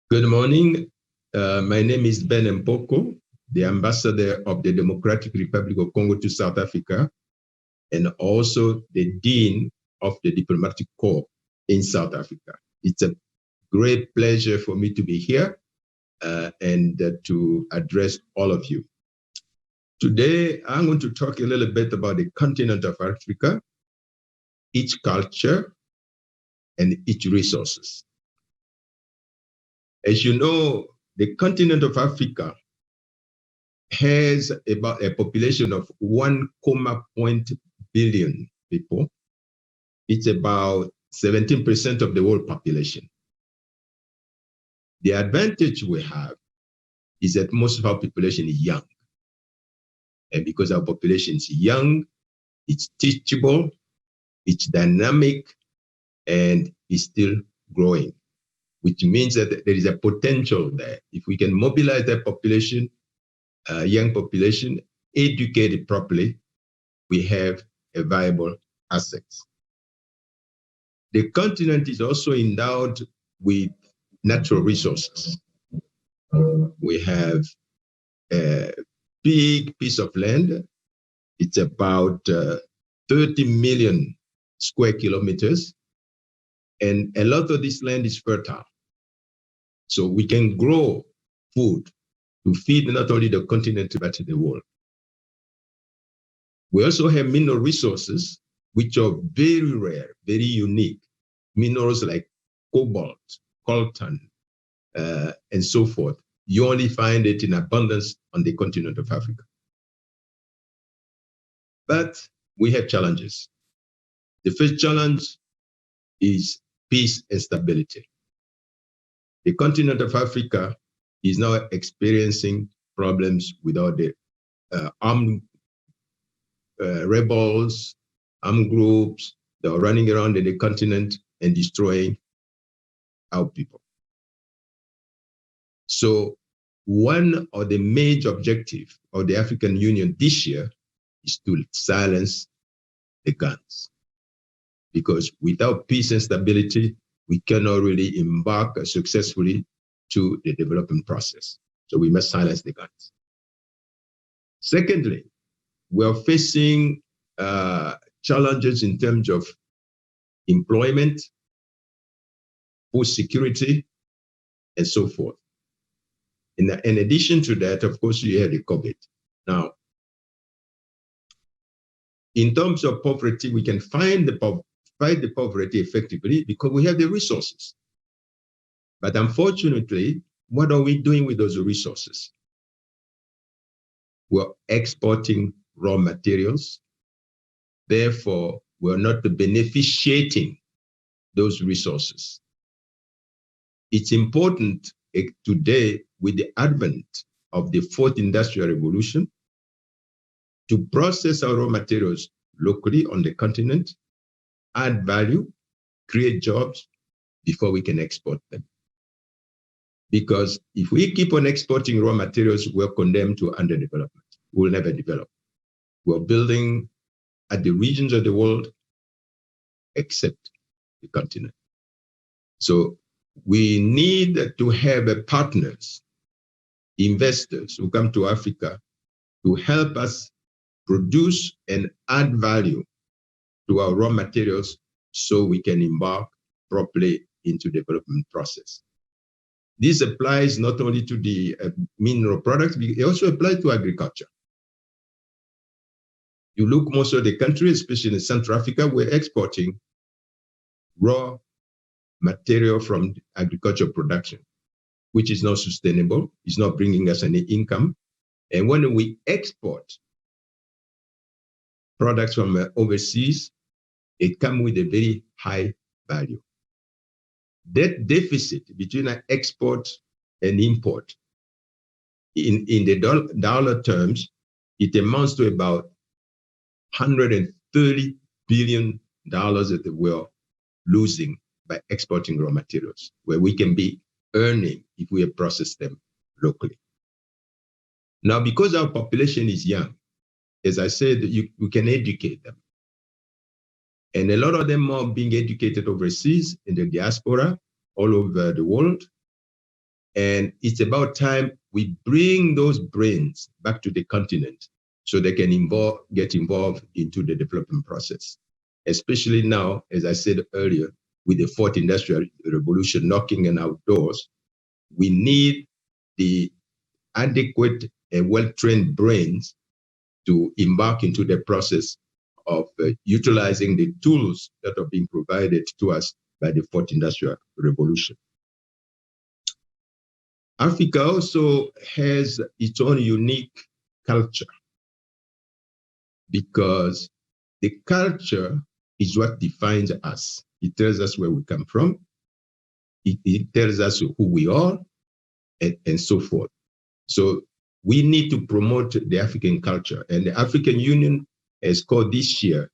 Good morning. My name is Ben Mpoko, the ambassador of the Democratic Republic of Congo to South Africa, and also the Dean of the Diplomatic Corps in South Africa. It's a great pleasure for me to be here and to address all of you. Today, I'm going to talk a little bit about the continent of Africa, its culture, and its resources. As you know, the continent of Africa has about a population of 1 billion people. It's about 17% of the world population. The advantage we have is that most of our population is young. And because our population is young, it's teachable, it's dynamic, and it's still growing, which means that there is a potential there. If we can mobilize that population, young population, educate it properly, we have a viable asset. The continent is also endowed with natural resources. We have a big piece of land. It's about 30 million square kilometers, and a lot of this land is fertile. So we can grow food to feed not only the continent, but the world. We also have mineral resources, which are very rare, very unique. Minerals like cobalt, coltan, and so forth. You only find it in abundance on the continent of Africa. But we have challenges. The first challenge is peace and stability. The continent of Africa is now experiencing problems with all the armed rebels, armed groups that are running around in the continent and destroying our people. So one of the major objectives of the African Union this year is to silence the guns. Because without peace and stability, we cannot really embark successfully to the development process. So we must silence the guns. Secondly, we are facing challenges in terms of employment, food security, and so forth. In addition to that, of course, you had the COVID. Now, in terms of poverty, we can fight the poverty effectively because we have the resources. But unfortunately, what are we doing with those resources? We're exporting raw materials. Therefore, we're not beneficiating those resources. It's important today, with the advent of the fourth industrial revolution, to process our raw materials locally on the continent, add value, create jobs before we can export them. Because if we keep on exporting raw materials, we're condemned to underdevelopment. We'll never develop. We're building at the regions of the world except the continent. So we need to have partners, investors who come to Africa to help us produce and add value to our raw materials so we can embark properly into the development process. This applies not only to the mineral products, but it also applies to agriculture. You look most of the countries, especially in Central Africa, we're exporting raw material from agricultural production, which is not sustainable, it's not bringing us any income. And when we export products from overseas, it comes with a very high value. That deficit between export and import, in the dollar terms, it amounts to about $130 billion that we're losing by exporting raw materials, where we can be earning if we process them locally. Now, because our population is young, as I said, we can educate them. And a lot of them are being educated overseas in the diaspora, all over the world. And it's about time we bring those brains back to the continent so they can get involved into the development process. Especially now, as I said earlier, with the fourth industrial revolution knocking on our doors, we need the adequate and well-trained brains to embark into the process of utilizing the tools that are being provided to us by the fourth industrial revolution. Africa also has its own unique culture, because the culture is what defines us. It tells us where we come from. It tells us who we are, and so forth. So we need to promote the African culture. And the African Union has called this year,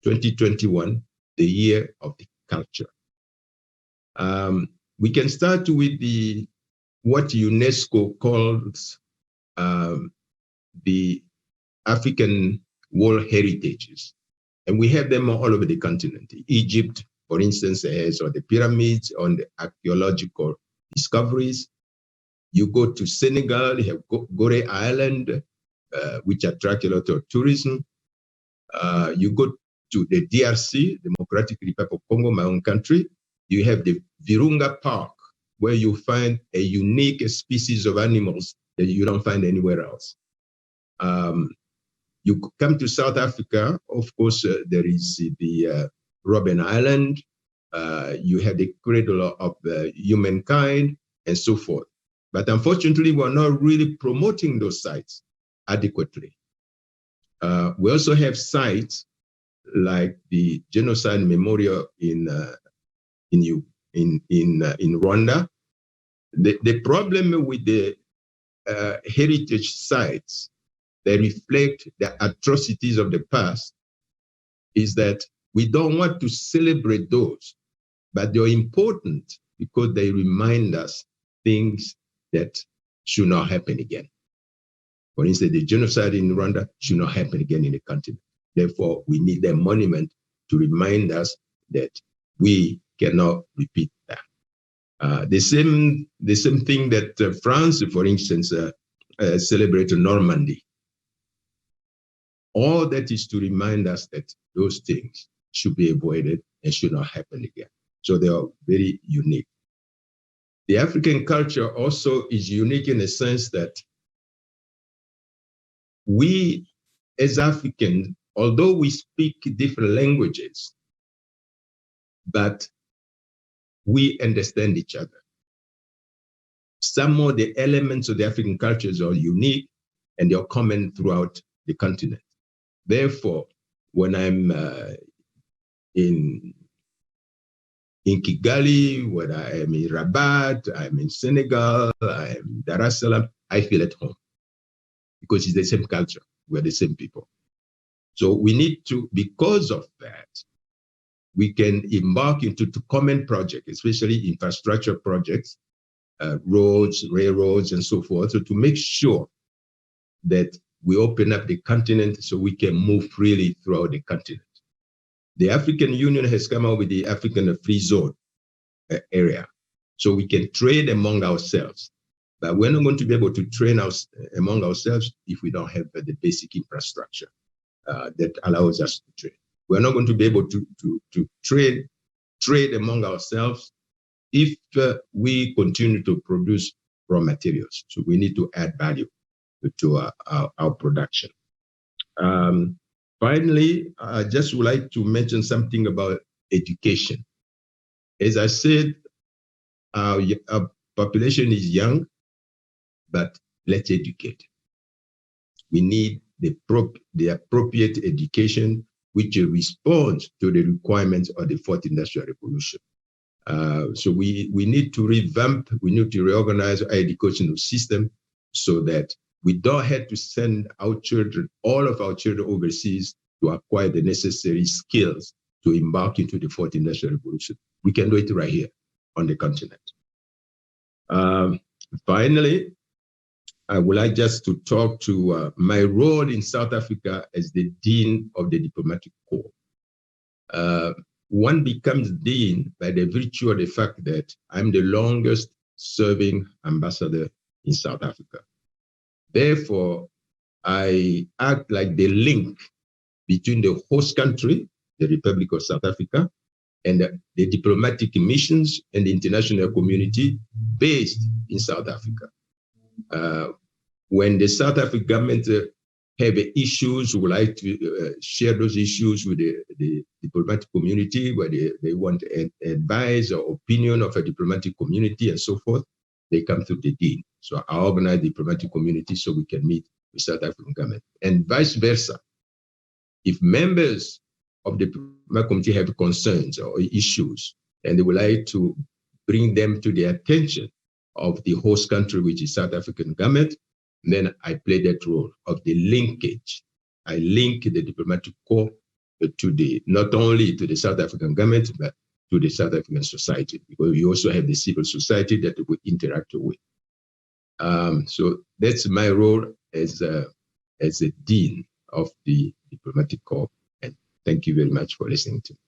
2021, the year of the culture. We can start with what UNESCO calls the African World Heritages. And we have them all over the continent. Egypt, for instance, has on the pyramids, on the archaeological discoveries. You go to Senegal, you have Gorée Island, which attract a lot of tourism. You go to the DRC, Democratic Republic of Congo, my own country. You have the Virunga Park, where you find a unique species of animals that you don't find anywhere else. You come to South Africa, of course, there is the Robben Island, you have the cradle of humankind, and so forth. But unfortunately, we're not really promoting those sites adequately. We also have sites like the Genocide Memorial in Rwanda. The problem with the heritage sites that reflect the atrocities of the past is that we don't want to celebrate those, but they're important because they remind us things that should not happen again. For instance, the genocide in Rwanda should not happen again in the continent. Therefore, we need a monument to remind us that we cannot repeat that. The same thing that France, for instance, celebrated Normandy. All that is to remind us that those things should be avoided and should not happen again. So they are very unique. The African culture also is unique in the sense that we, as Africans, although we speak different languages, but we understand each other. Some of the elements of the African cultures are unique and they are common throughout the continent. Therefore, when I'm in Kigali, when I am in Rabat, I'm in Senegal, I'm in Dar es Salaam, I feel at home because it's the same culture. We're the same people. So we need to, because of that, we can embark into common projects, especially infrastructure projects, roads, railroads, and so forth, so to make sure that we open up the continent so we can move freely throughout the continent. The African Union has come out with the African Free Zone area, so we can trade among ourselves. But we're not going to be able to trade among ourselves if we don't have the basic infrastructure that allows us to trade. We're not going to be able to trade among ourselves if we continue to produce raw materials. So we need to add value to our production. Finally, I just would like to mention something about education. As I said, our population is young, but let's educate. We need the appropriate education which responds to the requirements of the fourth industrial revolution. So we need to revamp, we need to reorganize our educational system so that we don't have to send our children, all of our children overseas to acquire the necessary skills to embark into the fourth industrial revolution. We can do it right here on the continent. Finally, I would like just to talk to my role in South Africa as the Dean of the Diplomatic Corps. One becomes Dean by the virtue of the fact that I'm the longest serving ambassador in South Africa. Therefore, I act like the link between the host country, the Republic of South Africa, and the diplomatic missions and the international community based in South Africa. When the South African government have issues, would like to share those issues with the diplomatic community, where they want advice or opinion of a diplomatic community and so forth, they come to the Dean. So I organize the diplomatic community so we can meet with South African government, and vice versa. If members of the diplomatic community have concerns or issues, and they would like to bring them to the attention of the host country, which is South African government, then I play that role of the linkage. I link the diplomatic corps to not only to the South African government, but to the South African society, because we also have the civil society that we interact with. So that's my role as a dean of the diplomatic corps. And thank you very much for listening to me.